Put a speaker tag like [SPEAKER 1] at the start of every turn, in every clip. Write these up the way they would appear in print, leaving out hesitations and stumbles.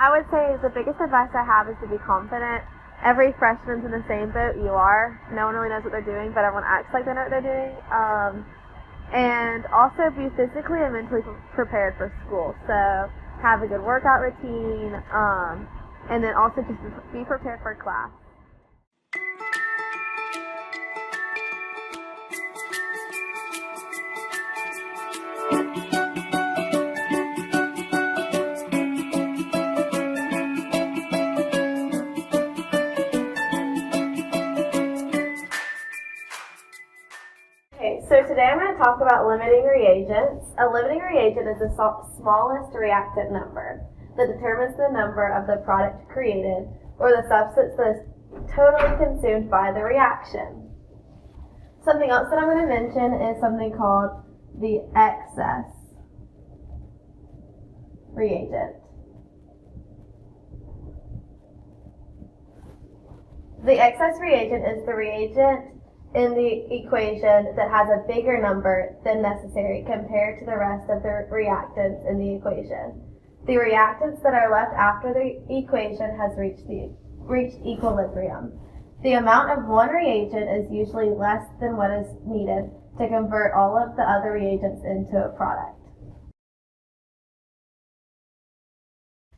[SPEAKER 1] I would say the biggest advice I have is to be confident. Every freshman's in the same boat you are. No one really knows what they're doing, but everyone acts like they know what they're doing. And also be physically and mentally prepared for school. So have a good workout routine, and then also just be prepared for class. So today I'm going to talk about limiting reagents. A limiting reagent is the smallest reactant number that determines the number of the product created or the substance that is totally consumed by the reaction. Something else that I'm going to mention is something called the excess reagent. The excess reagent is the reagent in the equation that has a bigger number than necessary compared to the rest of the reactants in the equation. The reactants that are left after the equation has reached equilibrium. The amount of one reagent is usually less than what is needed to convert all of the other reagents into a product.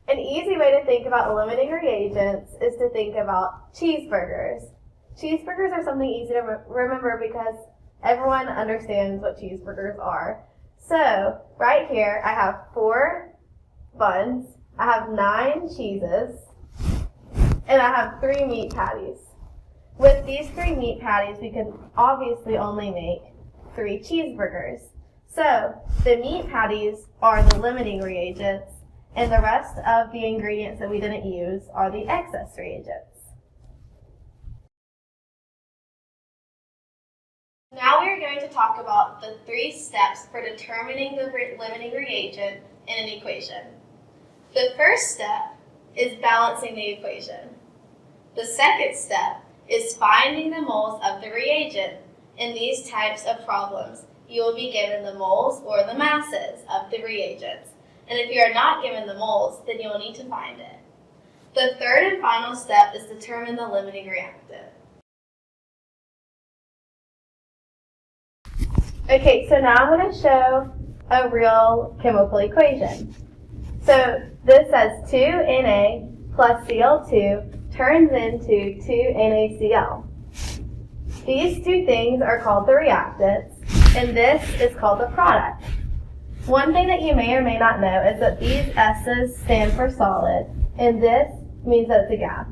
[SPEAKER 1] An easy way to think about limiting reagents is to think about cheeseburgers. Cheeseburgers are something easy to remember because everyone understands what cheeseburgers are. So, right here, I have 4 buns, I have 9 cheeses, and I have 3 meat patties. With these 3 meat patties, we can obviously only make 3 cheeseburgers. So, the meat patties are the limiting reagents, and the rest of the ingredients that we didn't use are the excess reagents. Now we are going to talk about the 3 steps for determining the limiting reagent in an equation. The first step is balancing the equation. The second step is finding the moles of the reagent. In these types of problems, you will be given the moles or the masses of the reagents. And if you are not given the moles, then you will need to find it. The third and final step is determine the limiting reactant. Okay, so now I'm going to show a real chemical equation. So this says 2Na plus Cl2 turns into 2NaCl. These 2 things are called the reactants, and this is called the product. One thing that you may or may not know is that these S's stand for solid, and this means that it's a gas.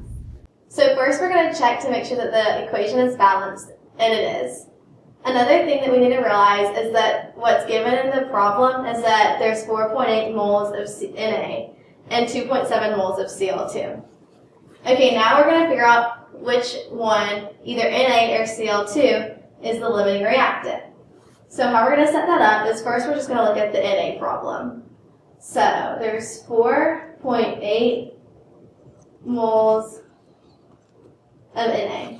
[SPEAKER 1] So first we're going to check to make sure that the equation is balanced, and it is. Another thing that we need to realize is that what's given in the problem is that there's 4.8 moles of Na and 2.7 moles of Cl2. Okay, now we're going to figure out which one, either Na or Cl2, is the limiting reactant. So how we're going to set that up is first we're just going to look at the Na problem. So there's 4.8 moles of Na.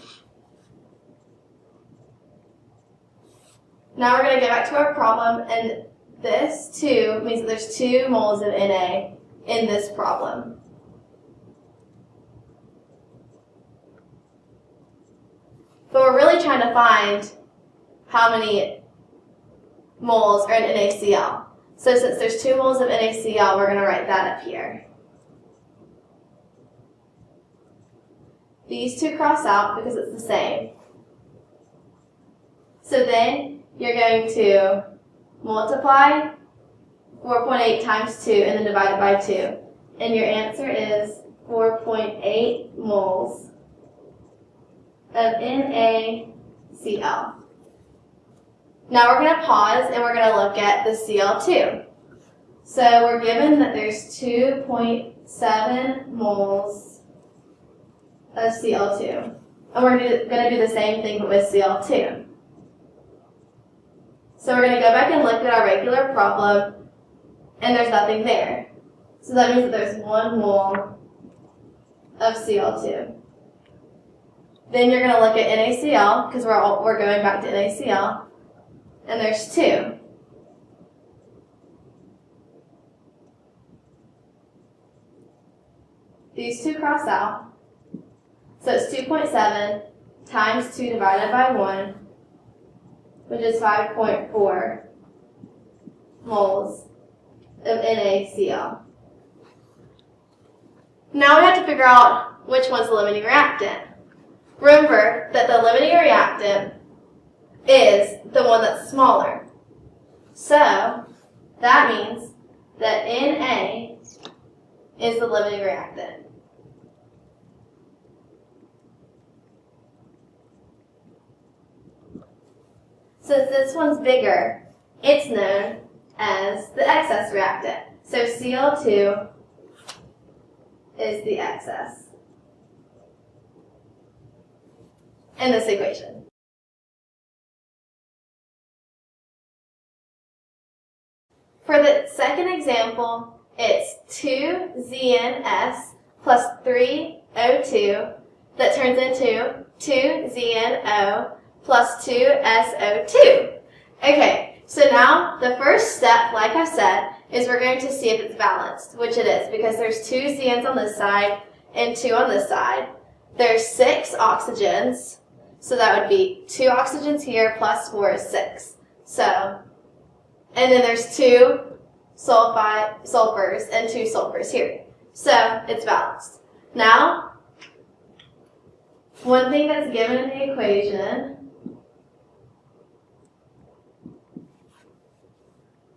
[SPEAKER 1] Now we're going to go back to our problem, and this 2 means that there's 2 moles of Na in this problem. But we're really trying to find how many moles are in NaCl. So since there's 2 moles of NaCl, we're going to write that up here. These 2 cross out because it's the same. So then you're going to multiply 4.8 times 2 and then divide it by 2. And your answer is 4.8 moles of NaCl. Now we're going to pause and we're going to look at the Cl2. So we're given that there's 2.7 moles of Cl2. And we're going to do the same thing with Cl2. So we're going to go back and look at our regular problem, and there's nothing there. So that means that there's 1 mole of Cl2. Then you're going to look at NaCl, because we're going back to NaCl, and there's 2. these two cross out. So it's 2.7 times 2 divided by 1, which is 5.4 moles of NaCl. Now we have to figure out which one's the limiting reactant. Remember that the limiting reactant is the one that's smaller. So that means that Na is the limiting reactant. Since this one's bigger, it's known as the excess reactant. So Cl2 is the excess in this equation. For the second example, it's 2ZnS plus 3O2 that turns into 2ZnO plus 2SO2. Okay, so now the first step, like I said, is we're going to see if it's balanced, which it is, because there's 2 Zns on this side and 2 on this side. There's 6 oxygens, so that would be 2 oxygens here plus 4 is 6. So, and then there's 2 sulfurs and 2 sulfurs here. So it's balanced. Now, one thing that's given in the equation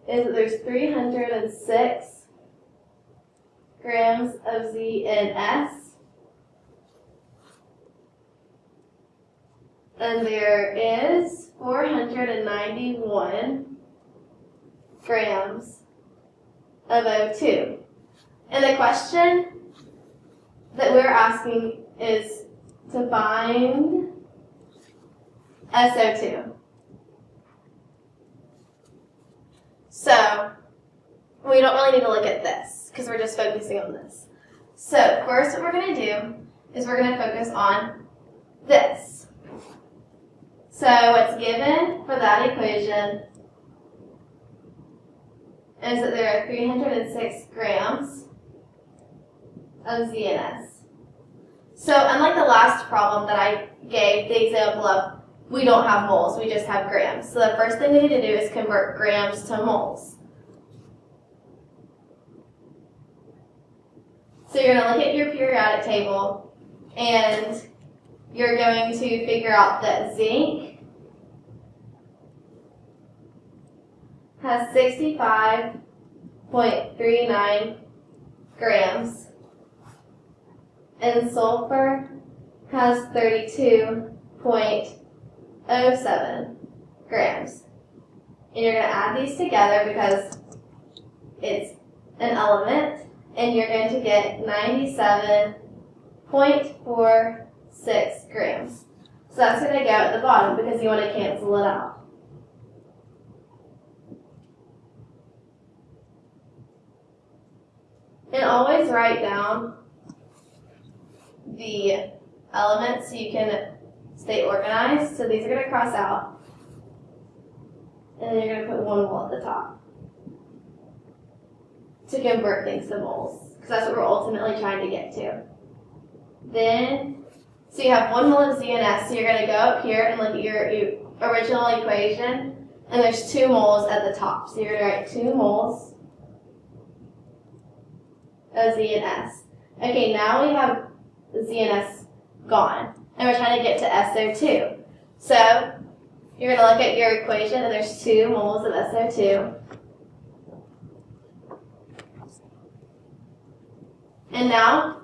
[SPEAKER 1] is that there's 306 grams of ZnS, and there is 491 grams of O2. And the question that we're asking is to find SO2. So we don't really need to look at this because we're just focusing on this. So first what we're going to do is we're going to focus on this. So what's given for that equation is that there are 306 grams of ZnS. So unlike the last problem that I gave the example of, we don't have moles, we just have grams. So the first thing we need to do is convert grams to moles. So you're going to look at your periodic table and you're going to figure out that zinc has 65.39 grams and sulfur has 32.07 grams. And you're going to add these together because it's an element, and you're going to get 97.46 grams. So that's going to go at the bottom because you want to cancel it out. And always write down the elements so you can stay organized. So these are going to cross out. And then you're going to put 1 mole at the top to convert things to moles, because that's what we're ultimately trying to get to. Then, so you have 1 mole of ZnS, so you're going to go up here and look at your original equation, and there's 2 moles at the top. So you're going to write 2 moles of ZnS. Okay, now we have the ZnS gone, and we're trying to get to SO2. So you're going to look at your equation, and there's 2 moles of SO2. And now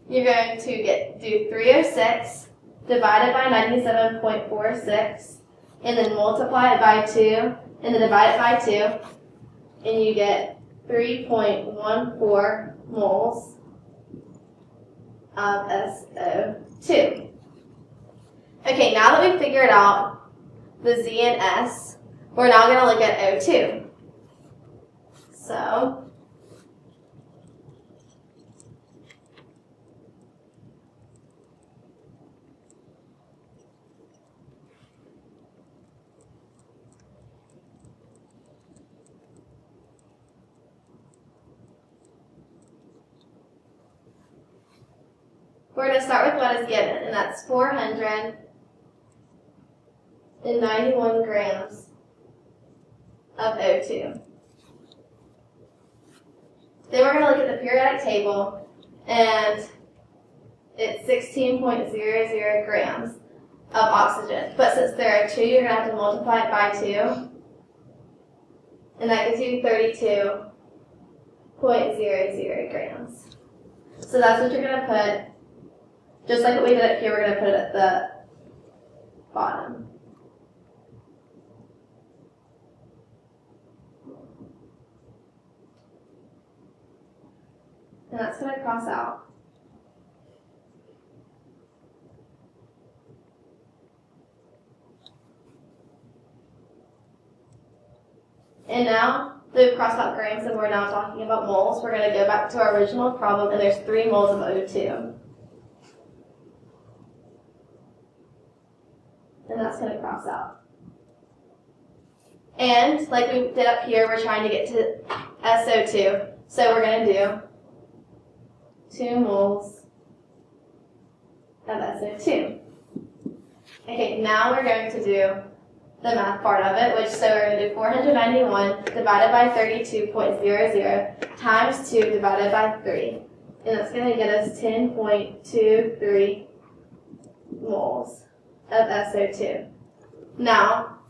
[SPEAKER 1] you're going to do 306 divided by 97.46, and then multiply it by 2, and then divide it by 2, and you get 3.14 moles of SO2. Okay, now that we've figured out the ZnS, we're now going to look at O2. So we're going to start with what is given, and that's 491 grams of O2. Then we're going to look at the periodic table, and it's 16.00 grams of oxygen. But since there are 2, you're going to have to multiply it by 2, and that gives you 32.00 grams. So that's what you're going to put, just like what we did up here, we're going to put it at the bottom. And that's going to cross out. And now that we've crossed out grams and we're now talking about moles, we're going to go back to our original problem, and there's 3 moles of O2. And that's going to cross out. And like we did up here, we're trying to get to SO2. So we're going to do 2 moles of SO2. Okay, now we're going to do the math part of it, so we're going to do 491 divided by 32.00 times 2 divided by 3. And that's going to get us 10.23 moles of SO2. Now,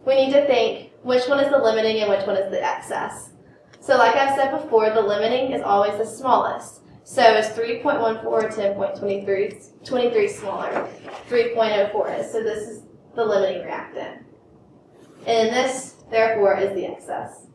[SPEAKER 1] we need to think which one is the limiting and which one is the excess. So like I said before, the limiting is always the smallest. So it's 3.14 or 10.23 smaller. 3.04 is. So this is the limiting reactant. And this, therefore, is the excess.